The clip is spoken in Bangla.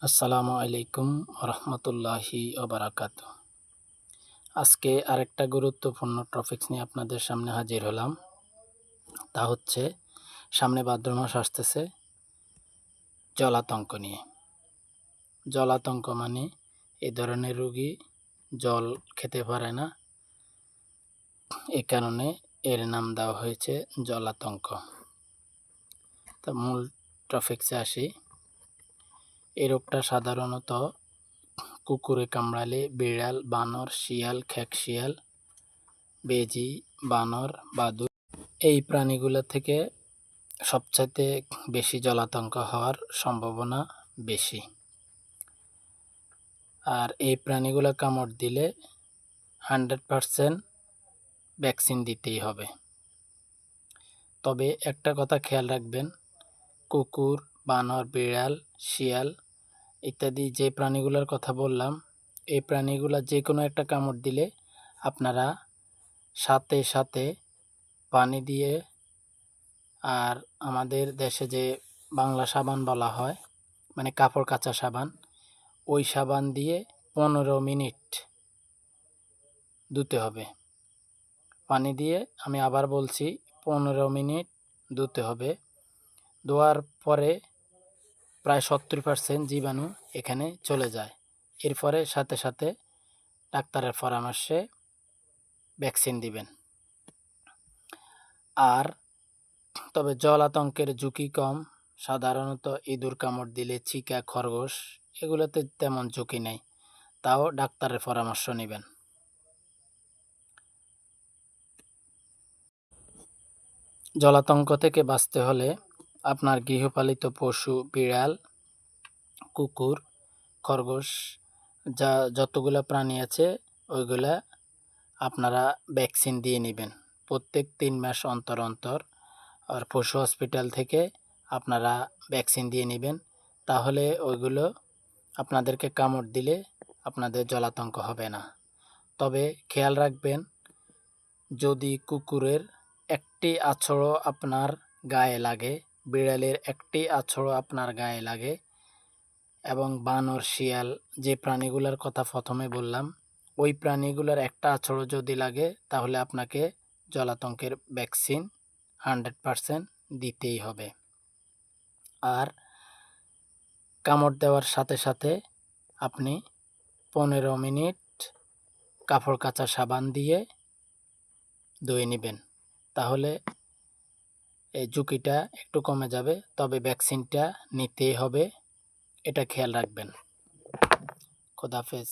আসসালামু আলাইকুম রহমতুল্লাহি ওবারাকাতু। আজকে আরেকটা গুরুত্বপূর্ণ টপিকস নিয়ে আপনাদের সামনে হাজির হলাম। তা হচ্ছে সামনে ভাদ্র মাস আসতেছে, জলাতঙ্ক নিয়ে। জলাতঙ্ক মানে এই ধরনের রোগী জল খেতে পারে না, এ কারণে এর নাম দেওয়া হয়েছে জলাতঙ্ক। তা মূল টপিকসে আসি। এই রোগটা সাধারণত কুকুরে কামড়ালে বিড়াল, বানর, শিয়াল, খেকশিয়াল, বেজি, বানর, বাদুড় এই প্রাণীগুলো থেকে সবচাইতে বেশি জলাতঙ্ক হওয়ার সম্ভাবনা বেশি। আর এই প্রাণীগুলো কামড় দিলে 100% ভ্যাকসিন দিতেই হবে। তবে একটা কথা খেয়াল রাখবেন, কুকুর, বানর, বিড়াল, শিয়াল ইত্যাদি যে প্রাণীগুলোর কথা বললাম, এই প্রাণীগুলো যে কোনো একটা কামড় দিলে আপনারা সাথে সাথে পানি দিয়ে, আর আমাদের দেশে যে বাংলা সাবান বলা হয়, মানে কাপড় কাচা সাবান, ওই সাবান দিয়ে 15 মিনিট ধুতে হবে। পানি দিয়ে, আমি আবার বলছি, 15 মিনিট ধুতে হবে। ধোয়ার পরে প্রায় 70% জীবাণু এখানে চলে যায়। এরপরে সাথে সাথে ডাক্তারের পরামর্শে ভ্যাকসিন দিবেন। আর তবে জলাতঙ্কের ঝুঁকি কম। সাধারণত ইঁদুর কামড় দিলে, চিকা, খরগোশ এগুলোতে তেমন ঝুঁকি নেই, তাও ডাক্তারের পরামর্শ নেবেন। জলাতঙ্ক থেকে বাঁচতে হলে আপনার গৃহপালিত পশু, বিড়াল, কুকুর, খরগোশ, যতগুলো প্রাণী আছে ওইগুলা আপনারা ভ্যাকসিন দিয়ে নেবেন প্রত্যেক 3 মাস অন্তর অন্তর। আর পশু হসপিটাল থেকে আপনারা ভ্যাকসিন দিয়ে নেবেন, তাহলে ওইগুলো আপনাদেরকে কামড় দিলে আপনাদের জলাতঙ্ক হবে না। তবে খেয়াল রাখবেন, যদি কুকুরের একটি আঁচড়ও আপনার গায়ে লাগে, বিড়ালের একটি আঁচড়ও আপনার গায়ে লাগে, এবং বানর, শিয়াল যে প্রাণীগুলোর কথা প্রথমে বললাম, ওই প্রাণীগুলোর একটা আঁচড়ও যদি লাগে, তাহলে আপনাকে জলাতঙ্কের ভ্যাকসিন 100% দিতেই হবে। আর কামড় দেওয়ার সাথে সাথে আপনি 15 মিনিট কাপড় কাচা সাবান দিয়ে ধুয়ে নেবেন, তাহলে এই ঝুঁকিটা একটু কমে যাবে। তবে ভ্যাকসিনটা নিতেই হবে, এটা খেয়াল রাখবেন। খোদাহাফেজ।